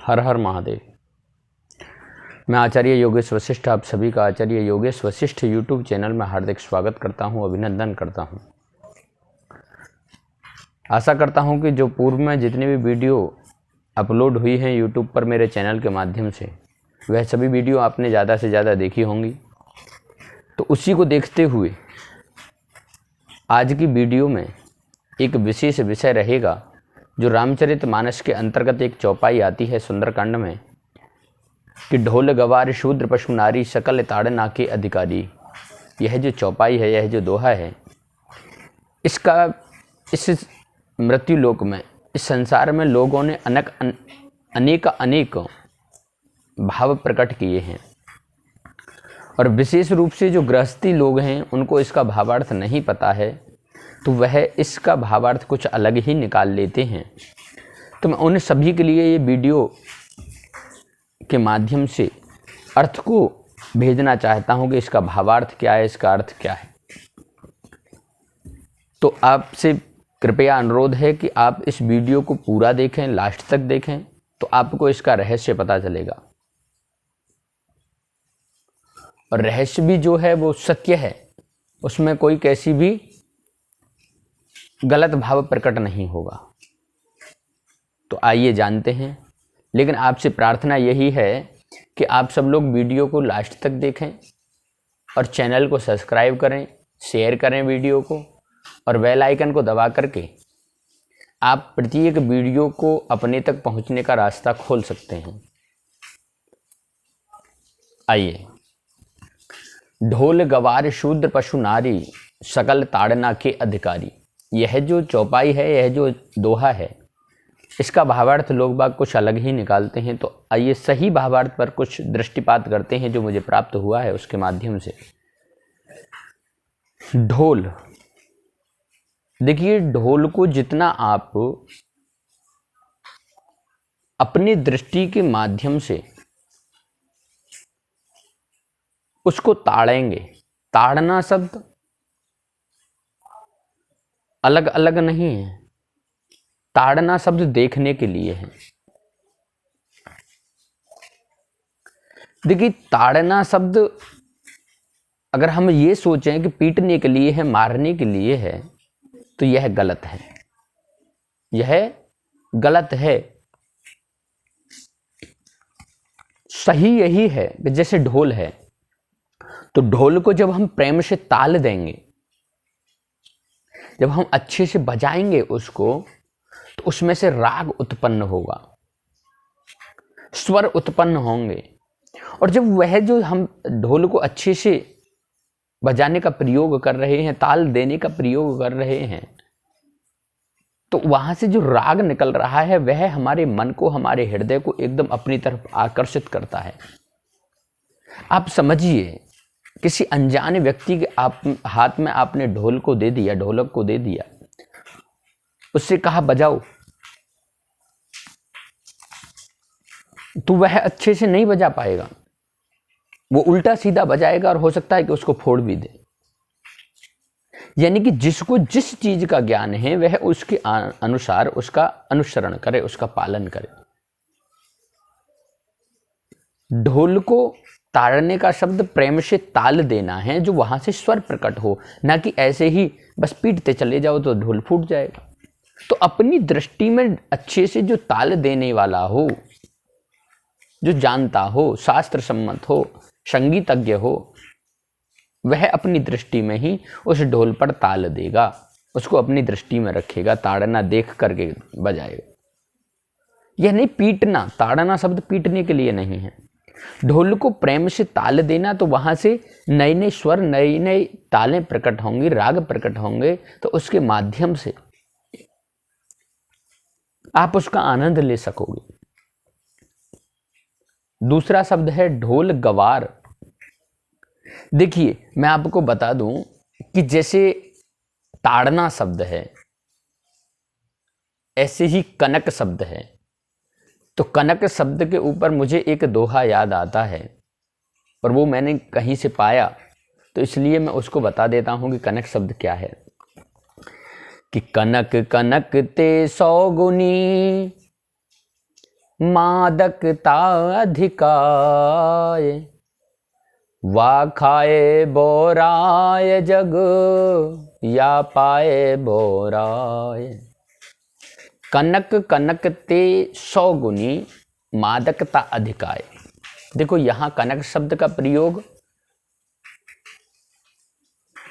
हर हर महादेव। मैं आचार्य योगेश वशिष्ठ आप सभी का आचार्य योगेश वशिष्ठ यूट्यूब चैनल में हार्दिक स्वागत करता हूं, अभिनंदन करता हूं। आशा करता हूं कि जो पूर्व में जितनी भी वीडियो अपलोड हुई हैं यूट्यूब पर मेरे चैनल के माध्यम से, वह सभी वीडियो आपने ज़्यादा से ज़्यादा देखी होंगी। तो उसी को देखते हुए आज की वीडियो में एक विशेष विषय रहेगा जो रामचरितमानस के अंतर्गत एक चौपाई आती है सुंदरकांड में कि ढोल गवार शूद्र पशु नारी सकल ताड़ना के अधिकारी। यह जो चौपाई है, यह जो दोहा है, इसका इस मृत्यु लोक में, इस संसार में लोगों ने अनेक भाव प्रकट किए हैं और विशेष रूप से जो गृहस्थी लोग हैं उनको इसका भावार्थ नहीं पता है, तो वह इसका भावार्थ कुछ अलग ही निकाल लेते हैं। तो मैं उन सभी के लिए ये वीडियो के माध्यम से अर्थ को भेजना चाहता हूँ कि इसका भावार्थ क्या है, इसका अर्थ क्या है। तो आपसे कृपया अनुरोध है कि आप इस वीडियो को पूरा देखें, लास्ट तक देखें, तो आपको इसका रहस्य पता चलेगा। और रहस्य भी जो है वो सत्य है, उसमें कोई कैसी भी गलत भाव प्रकट नहीं होगा। तो आइए जानते हैं। लेकिन आपसे प्रार्थना यही है कि आप सब लोग वीडियो को लास्ट तक देखें और चैनल को सब्सक्राइब करें, शेयर करें वीडियो को, और बेल आइकन को दबा करके आप प्रत्येक वीडियो को अपने तक पहुंचने का रास्ता खोल सकते हैं। आइए। ढोल गवार शूद्र पशु नारी सकल ताड़ना के अधिकारी। यह जो चौपाई है, यह जो दोहा है, इसका भावार्थ लोग बाग कुछ अलग ही निकालते हैं। तो आइए सही भावार्थ पर कुछ दृष्टिपात करते हैं जो मुझे प्राप्त हुआ है उसके माध्यम से। ढोल, देखिए, ढोल को जितना आप अपनी दृष्टि के माध्यम से उसको ताड़ेंगे, ताड़ना शब्द अलग अलग नहीं है, ताड़ना शब्द देखने के लिए है। देखिए, ताड़ना शब्द अगर हम ये सोचें कि पीटने के लिए है, मारने के लिए है, तो यह गलत है, यह गलत है। सही यही है कि जैसे ढोल है, तो ढोल को जब हम प्रेम से ताल देंगे, जब हम अच्छे से बजाएंगे उसको, तो उसमें से राग उत्पन्न होगा, स्वर उत्पन्न होंगे। और जब वह जो हम ढोल को अच्छे से बजाने का प्रयोग कर रहे हैं, ताल देने का प्रयोग कर रहे हैं, तो वहां से जो राग निकल रहा है वह हमारे मन को, हमारे हृदय को एकदम अपनी तरफ आकर्षित करता है। आप समझिए, किसी अनजाने व्यक्ति के आप हाथ में आपने ढोल को दे दिया, ढोलक को दे दिया, उससे कहा बजाओ, तो वह अच्छे से नहीं बजा पाएगा, वो उल्टा सीधा बजाएगा और हो सकता है कि उसको फोड़ भी दे। यानी कि जिसको जिस चीज का ज्ञान है वह उसके अनुसार उसका अनुसरण करे, उसका पालन करे। ढोल को ताड़ने का शब्द प्रेम से ताल देना है, जो वहां से स्वर प्रकट हो, ना कि ऐसे ही बस पीटते चले जाओ तो ढोल फूट जाएगा। तो अपनी दृष्टि में अच्छे से जो ताल देने वाला हो, जो जानता हो, शास्त्र सम्मत हो, संगीतज्ञ हो, वह अपनी दृष्टि में ही उस ढोल पर ताल देगा, उसको अपनी दृष्टि में रखेगा, ताड़ना देख करके बजाएगा। यह नहीं पीटना, ताड़ना शब्द पीटने के लिए नहीं है। ढोल को प्रेम से ताल देना, तो वहां से नए नए स्वर, नई नई तालें प्रकट होंगी, राग प्रकट होंगे, तो उसके माध्यम से आप उसका आनंद ले सकोगे। दूसरा शब्द है ढोल गवार। देखिए, मैं आपको बता दूं कि जैसे ताड़ना शब्द है, ऐसे ही कनक शब्द है। तो कनक शब्द के ऊपर मुझे एक दोहा याद आता है, और वो मैंने कहीं से पाया, तो इसलिए मैं उसको बता देता हूं कि कनक शब्द क्या है। कि कनक कनक ते 100 गुनी, मादकता अधिकाय, वा खाए बोराय जग, या पाए बोराय। कनक कनक ते 100 गुनी, मादकता अधिकाय। देखो यहाँ कनक शब्द का प्रयोग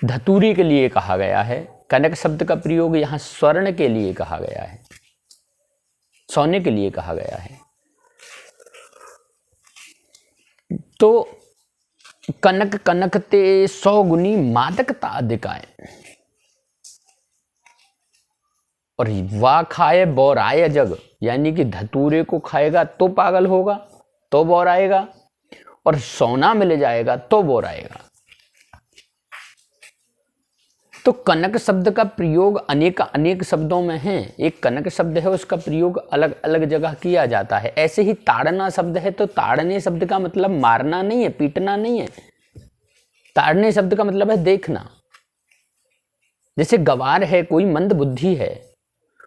धतूरे के लिए कहा गया है। कनक शब्द का प्रयोग यहाँ स्वर्ण के लिए कहा गया है, सोने के लिए कहा गया है। तो कनक कनक ते 100 गुनी, मादकता अधिकाय। और वा खाए बौराय जग, यानी कि धतूरे को खाएगा तो पागल होगा, तो बौराएगा, और सोना मिल जाएगा तो बौराएगा। तो कनक शब्द का प्रयोग अनेक शब्दों में है। एक कनक शब्द है, उसका प्रयोग अलग अलग जगह किया जाता है। ऐसे ही ताड़ना शब्द है, तो ताड़ने शब्द का मतलब मारना नहीं है, पीटना नहीं है। ताड़ने शब्द का मतलब है देखना। जैसे गवार है, कोई मंद बुद्धि है,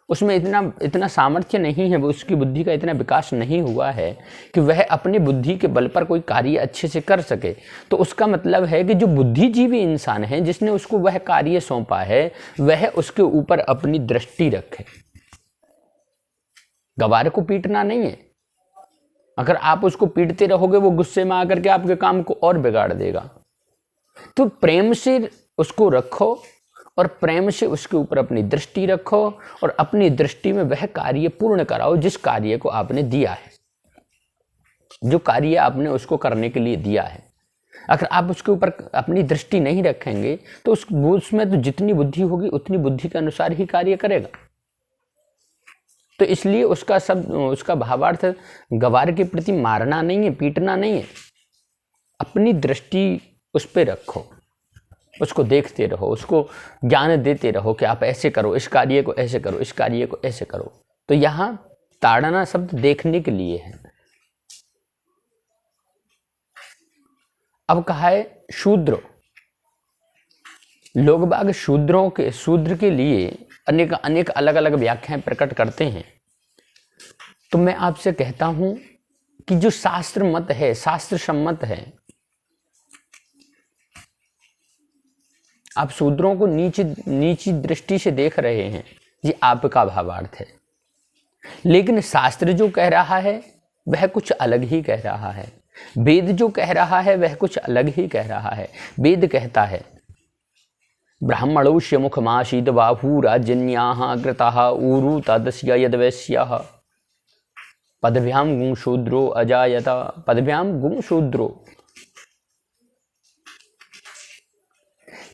उसमें इतना सामर्थ्य नहीं है, वो उसकी बुद्धि का इतना विकास नहीं हुआ है कि वह अपनी बुद्धि के बल पर कोई कार्य अच्छे से कर सके। तो उसका मतलब है कि जो बुद्धिजीवी इंसान है, जिसने उसको वह कार्य सौंपा है, वह उसके ऊपर अपनी दृष्टि रखे। गवार को पीटना नहीं है। अगर आप उसको पीटते रहोगे, वो गुस्से में आकर के आपके काम को और बिगाड़ देगा। तो प्रेम से उसको रखो और प्रेम से उसके ऊपर अपनी दृष्टि रखो, और अपनी दृष्टि में वह कार्य पूर्ण कराओ जिस कार्य को आपने दिया है, जो कार्य आपने उसको करने के लिए दिया है। अगर आप उसके ऊपर अपनी दृष्टि नहीं रखेंगे तो उसमें तो जितनी बुद्धि होगी उतनी बुद्धि के अनुसार ही कार्य करेगा। तो इसलिए उसका भावार्थ गवार के प्रति मारना नहीं है, पीटना नहीं है। अपनी दृष्टि उस पर रखो, उसको देखते रहो, उसको ज्ञान देते रहो कि आप ऐसे करो, इस कार्य को ऐसे करो, इस कार्य को ऐसे करो। तो यहाँ ताड़ना शब्द देखने के लिए है। अब कहा है शूद्र। लोग बाग शूद्र के लिए अनेक अलग अलग व्याख्याएं प्रकट करते हैं। तो मैं आपसे कहता हूं कि जो शास्त्र मत है, शास्त्र सम्मत है, आप शूद्रों को नीची दृष्टि से देख रहे हैं, ये आपका भावार्थ है। लेकिन शास्त्र जो कह रहा है वह कुछ अलग ही कह रहा है। वेद जो कह रहा है वह कुछ अलग ही कह रहा है। वेद कहता है ब्राह्मणोष्य मुखमासीद बाहू राजन्याः कृताः ऊरु तदस्य यद्वैश्यः पदभ्याम गुं शूद्रो अजायत। पदभ्याम गुं शूद्रो,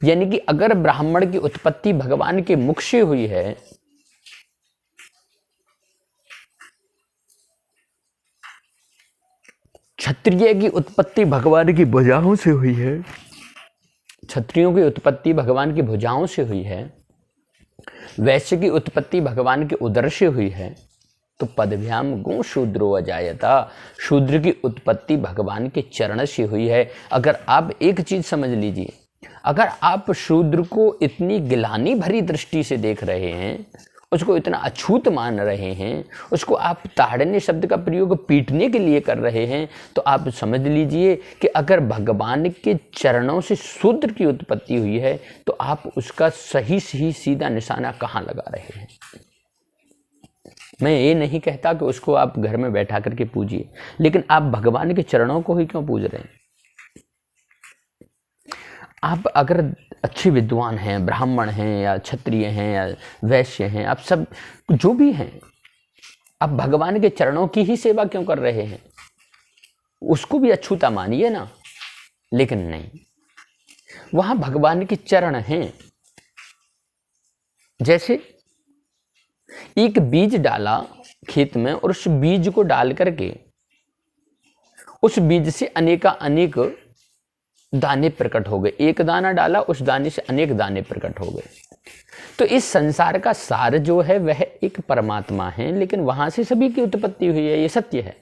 यानी कि अगर ब्राह्मण की उत्पत्ति भगवान के मुख से हुई है, क्षत्रिय की उत्पत्ति भगवान की भुजाओं से हुई है, क्षत्रियों की उत्पत्ति भगवान की भुजाओं से हुई है, वैश्य की उत्पत्ति भगवान के उदर से हुई है, तो पदभ्याम गुं शूद्रो अजायता, शूद्र की उत्पत्ति भगवान के चरण से हुई है। अगर आप एक चीज समझ लीजिए, अगर आप शूद्र को इतनी गिलानी भरी दृष्टि से देख रहे हैं, उसको इतना अछूत मान रहे हैं, उसको आप ताड़ने शब्द का प्रयोग पीटने के लिए कर रहे हैं, तो आप समझ लीजिए कि अगर भगवान के चरणों से शूद्र की उत्पत्ति हुई है तो आप उसका सही सीधा निशाना कहाँ लगा रहे हैं। मैं ये नहीं कहता कि उसको आप घर में बैठा करके पूजिए, लेकिन आप भगवान के चरणों को ही क्यों पूज रहे हैं। आप अगर अच्छे विद्वान हैं, ब्राह्मण हैं या क्षत्रिय हैं या वैश्य हैं, आप सब जो भी हैं, आप भगवान के चरणों की ही सेवा क्यों कर रहे हैं। उसको भी अछूता मानिए ना, लेकिन नहीं, वहां भगवान के चरण हैं। जैसे एक बीज डाला खेत में और उस बीज को डाल करके उस बीज से अनेक दाने प्रकट हो गए। एक दाना डाला, उस दाने से अनेक दाने प्रकट हो गए। तो इस संसार का सार जो है वह एक परमात्मा है, लेकिन वहां से सभी की उत्पत्ति हुई है, ये सत्य है।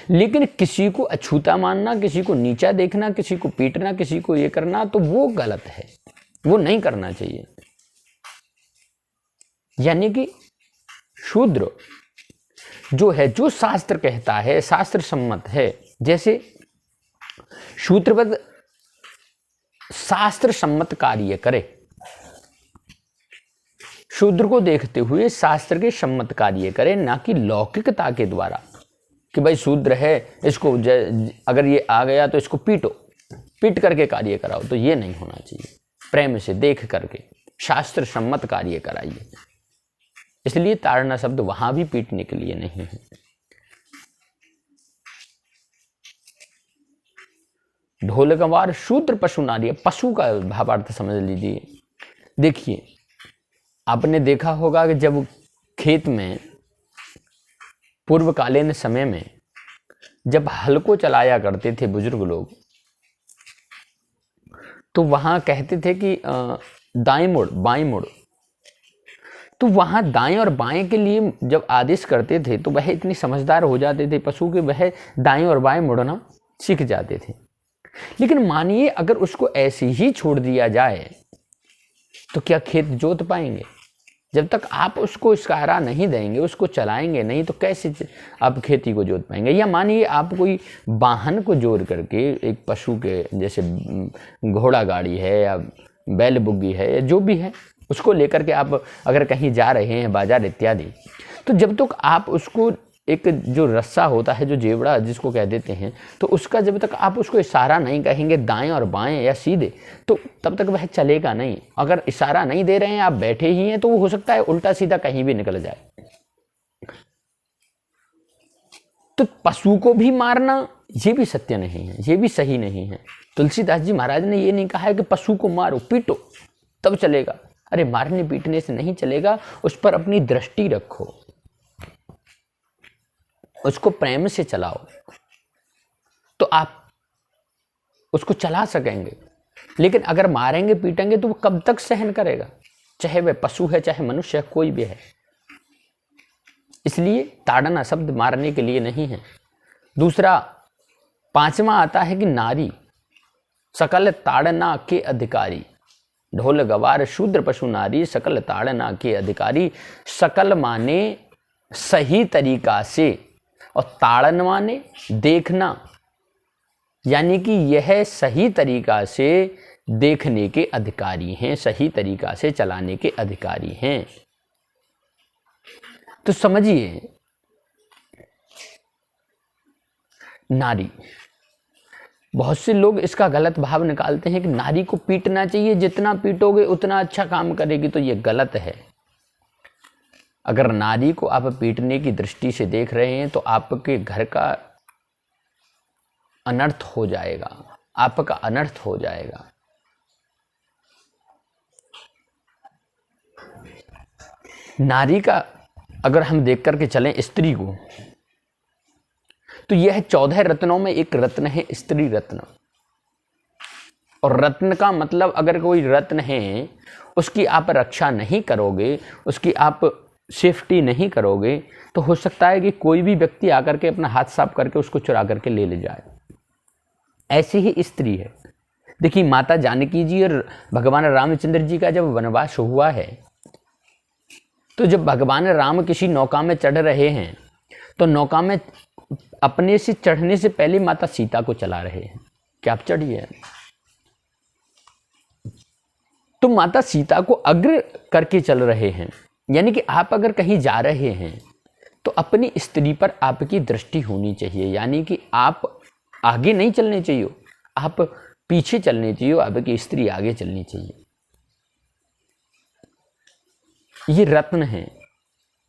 लेकिन किसी को अछूता मानना, किसी को नीचा देखना, किसी को पीटना, किसी को ये करना, तो वो गलत है, वो नहीं करना चाहिए। यानी कि जो है, जो शास्त्र कहता है, शास्त्र सम्मत है, जैसे शूद्रवध शास्त्र सम्मत कार्य करे, शूद्र को देखते हुए शास्त्र के सम्मत कार्य करे, ना कि लौकिकता के द्वारा कि भाई शूद्र है, इसको अगर ये आ गया तो इसको पीटो, पीट करके कार्य कराओ। तो ये नहीं होना चाहिए, प्रेम से देख करके शास्त्र सम्मत कार्य कराइए। इसलिए ताड़ना शब्द वहां भी पीटने के लिए नहीं है। ढोल गंवार शूद्र पशु नारी, पशु का भावार्थ समझ लीजिए। देखिए, आपने देखा होगा कि जब खेत में पूर्वकालीन समय में जब हल को चलाया करते थे बुजुर्ग लोग, तो वहां कहते थे कि दाएं मुड़ बाएं मुड़। तो वहां दाएं और बाएं के लिए जब आदेश करते थे तो वह इतनी समझदार हो जाते थे पशु के, वह दाएं और बाएं मुड़ना सीख जाते थे। लेकिन मानिए अगर उसको ऐसे ही छोड़ दिया जाए तो क्या खेत जोत पाएंगे? जब तक आप उसको इशारा नहीं देंगे, उसको चलाएंगे नहीं, तो कैसे आप खेती को जोत पाएंगे? या मानिए आप कोई वाहन को जोड़ करके, एक पशु के जैसे घोड़ा गाड़ी है या बैल बुग्गी है या जो भी है, उसको लेकर के आप अगर कहीं जा रहे हैं बाजार इत्यादि, तो जब तक आप उसको एक जो रस्सा होता है, जो जेवड़ा जिसको कह देते हैं, तो उसका जब तक आप उसको इशारा नहीं कहेंगे दाएं और बाएं या सीधे, तो तब तक वह चलेगा नहीं। अगर इशारा नहीं दे रहे हैं, आप बैठे ही हैं, तो वो हो सकता है उल्टा सीधा कहीं भी निकल जाए। तो पशु को भी मारना ये भी सत्य नहीं है, ये भी सही नहीं है। तुलसीदास जी महाराज ने ये नहीं कहा है कि पशु को मारो पीटो तब चलेगा। अरे मारने पीटने से नहीं चलेगा, उस पर अपनी दृष्टि रखो, उसको प्रेम से चलाओ, तो आप उसको चला सकेंगे। लेकिन अगर मारेंगे पीटेंगे तो वो कब तक सहन करेगा, चाहे वह पशु है चाहे मनुष्य है, कोई भी है। इसलिए ताड़ना शब्द मारने के लिए नहीं है। दूसरा, पांचवा आता है कि नारी सकल ताड़ना के अधिकारी। ढोल गवार शूद्र पशु नारी सकल ताड़ना के अधिकारी। सकल माने सही तरीका से, और ताड़न माने देखना, यानी कि यह सही तरीका से देखने के अधिकारी हैं, सही तरीका से चलाने के अधिकारी हैं। तो समझिए, नारी, बहुत से लोग इसका गलत भाव निकालते हैं कि नारी को पीटना चाहिए, जितना पीटोगे उतना अच्छा काम करेगी, तो यह गलत है। अगर नारी को आप पीटने की दृष्टि से देख रहे हैं तो आपके घर का अनर्थ हो जाएगा, आपका अनर्थ हो जाएगा। नारी का अगर हम देख करके चलें स्त्री को, तो यह 14 रत्नों में एक रत्न है स्त्री रत्न। और रत्न का मतलब, अगर कोई रत्न है उसकी आप रक्षा नहीं करोगे, उसकी आप सेफ्टी नहीं करोगे, तो हो सकता है कि कोई भी व्यक्ति आकर के अपना हाथ साफ करके उसको चुरा करके ले जाए। ऐसे ही स्त्री है। देखिए, माता जानकी जी और भगवान रामचंद्र जी का जब वनवास हुआ है, तो जब भगवान राम किसी नौका में चढ़ रहे हैं, तो नौका में अपने से चढ़ने से पहले माता सीता को चला रहे हैं कि आप चढ़िए। तो माता सीता को अग्र करके चल रहे हैं, यानी कि आप अगर कहीं जा रहे हैं तो अपनी स्त्री पर आपकी दृष्टि होनी चाहिए, यानी कि आप आगे नहीं चलने चाहिए, आप पीछे चलने चाहिए, आपकी स्त्री आगे चलनी चाहिए। ये रत्न है,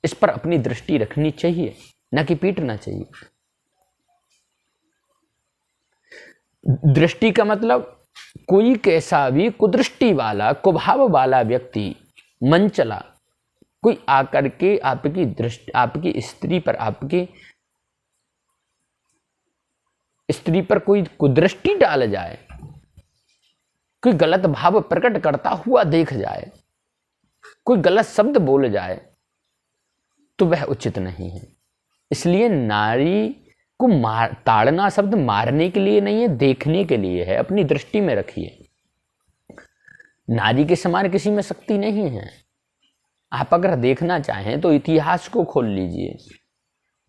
इस पर अपनी दृष्टि रखनी चाहिए, न कि पीटना चाहिए। दृष्टि का मतलब, कोई कैसा भी कुदृष्टि वाला, कुभाव वाला व्यक्ति, मन चला कोई आकर के आपकी दृष्टि, आपकी स्त्री पर, आपकी स्त्री पर कोई कुदृष्टि डाल जाए, कोई गलत भाव प्रकट करता हुआ देख जाए, कोई गलत शब्द बोल जाए, तो वह उचित नहीं है। इसलिए नारी को ताड़ना शब्द मारने के लिए नहीं है, देखने के लिए है। अपनी दृष्टि में रखिए। नारी के समान किसी में शक्ति नहीं है। आप अगर देखना चाहें तो इतिहास को खोल लीजिए।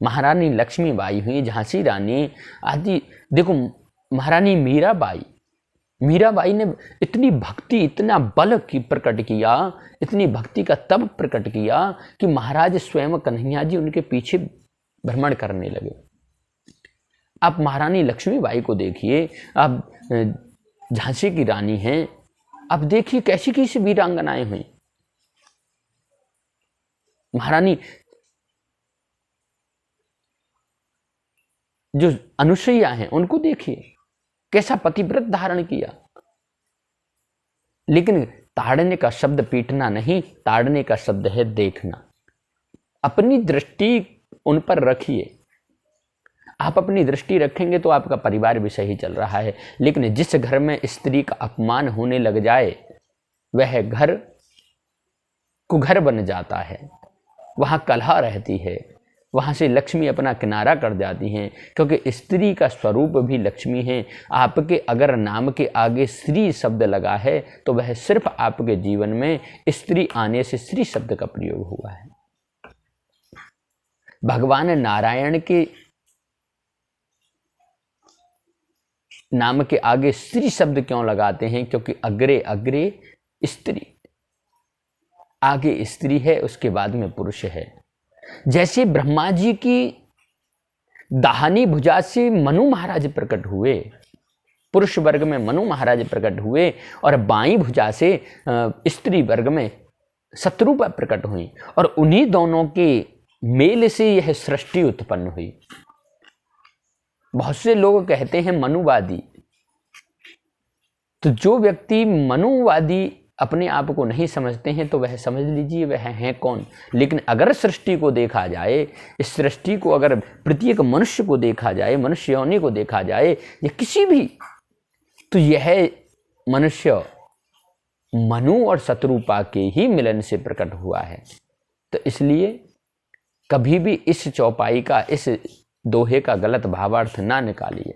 महारानी लक्ष्मीबाई हुई, झांसी रानी आदि। देखो महारानी मीराबाई ने इतनी भक्ति, इतना बल की प्रकट किया, इतनी भक्ति का तब प्रकट किया कि महाराज स्वयं कन्हैया जी उनके पीछे भ्रमण करने लगे। आप महारानी लक्ष्मीबाई को देखिए, आप झांसी की रानी हैं, आप देखिए कैसी कैसी वीरांगनाएं हुई। महारानी जो अनुसुईया हैं उनको देखिए कैसा पतिव्रत धारण किया। लेकिन ताड़ने का शब्द पीटना नहीं, ताड़ने का शब्द है देखना। अपनी दृष्टि उन पर रखिए। आप अपनी दृष्टि रखेंगे तो आपका परिवार भी सही चल रहा है। लेकिन जिस घर में स्त्री का अपमान होने लग जाए वह घर कुघर बन जाता है, वहां कलह रहती है, वहां से लक्ष्मी अपना किनारा कर जाती हैं। क्योंकि स्त्री का स्वरूप भी लक्ष्मी है। आपके अगर नाम के आगे श्री शब्द लगा है तो वह सिर्फ आपके जीवन में स्त्री आने से श्री शब्द का प्रयोग हुआ है। भगवान नारायण के नाम के आगे स्त्री शब्द क्यों लगाते हैं? क्योंकि अग्रे अग्रे स्त्री, आगे स्त्री है, उसके बाद में पुरुष है। जैसे ब्रह्मा जी की दाहिनी भुजा से मनु महाराज प्रकट हुए, पुरुष वर्ग में मनु महाराज प्रकट हुए, और बाईं भुजा से स्त्री वर्ग में शत्रुपा प्रकट हुई, और उन्हीं दोनों के मेल से यह सृष्टि उत्पन्न हुई। बहुत से लोग कहते हैं मनुवादी, तो जो व्यक्ति मनुवादी अपने आप को नहीं समझते हैं तो वह समझ लीजिए वह है कौन। लेकिन अगर सृष्टि को देखा जाए, इस सृष्टि को अगर प्रत्येक मनुष्य को देखा जाए, मनुष्य योनि को देखा जाए या किसी भी, तो यह मनुष्य मनु और शत्रुपा के ही मिलन से प्रकट हुआ है। तो इसलिए कभी भी इस चौपाई का, इस दोहे का गलत भावार्थ ना निकालिए,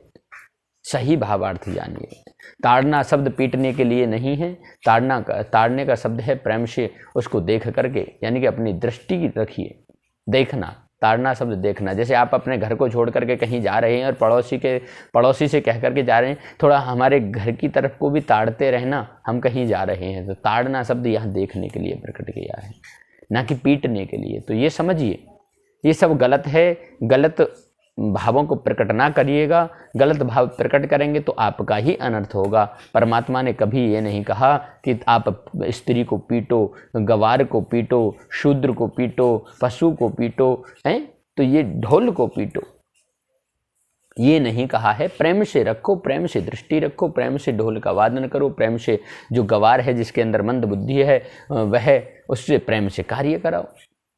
सही भावार्थ जानिए। ताड़ना शब्द पीटने के लिए नहीं है। ताड़ने का शब्द है प्रेम से उसको देख करके, यानी कि अपनी दृष्टि रखिए, देखना। ताड़ना शब्द देखना। जैसे आप अपने घर को छोड़ करके कहीं जा रहे हैं और पड़ोसी से कह करके जा रहे हैं, थोड़ा हमारे घर की तरफ को भी ताड़ते रहना, हम कहीं जा रहे हैं। तो ताड़ना शब्द यहाँ देखने के लिए प्रकट किया है, ना कि पीटने के लिए। तो ये समझिए, ये सब गलत है। गलत भावों को प्रकट ना करिएगा। गलत भाव प्रकट करेंगे तो आपका ही अनर्थ होगा। परमात्मा ने कभी ये नहीं कहा कि आप स्त्री को पीटो, गवार को पीटो, शूद्र को पीटो, पशु को पीटो, हैं तो ये ढोल को पीटो, ये नहीं कहा है। प्रेम से रखो, प्रेम से दृष्टि रखो, प्रेम से ढोल का वादन करो, प्रेम से जो गवार है, जिसके अंदर मंद बुद्धि है, वह उससे प्रेम से कार्य कराओ।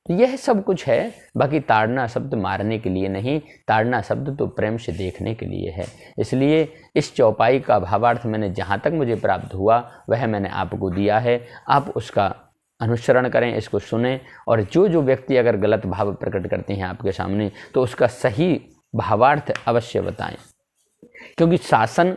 यह सब कुछ है। बाकी ताड़ना शब्द मारने के लिए नहीं, ताड़ना शब्द तो प्रेम से देखने के लिए है। इसलिए इस चौपाई का भावार्थ मैंने जहाँ तक मुझे प्राप्त हुआ वह मैंने आपको दिया है। आप उसका अनुसरण करें, इसको सुनें, और जो व्यक्ति अगर गलत भाव प्रकट करते हैं आपके सामने तो उसका सही भावार्थ अवश्य बताएं। क्योंकि शासन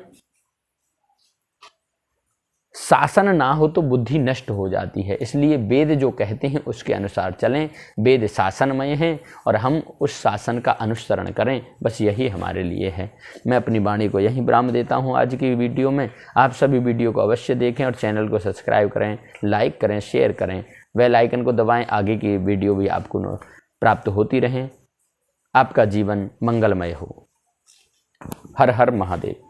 ना हो तो बुद्धि नष्ट हो जाती है। इसलिए वेद जो कहते हैं उसके अनुसार चलें। वेद शासनमय हैं और हम उस शासन का अनुसरण करें, बस यही हमारे लिए है। मैं अपनी वाणी को यहीं विराम देता हूं आज की वीडियो में। आप सभी वीडियो को अवश्य देखें और चैनल को सब्सक्राइब करें, लाइक करें, शेयर करें, बेल आइकन को दबाएं। आगे की वीडियो भी आपको प्राप्त होती रहें। आपका जीवन मंगलमय हो। हर हर महादेव।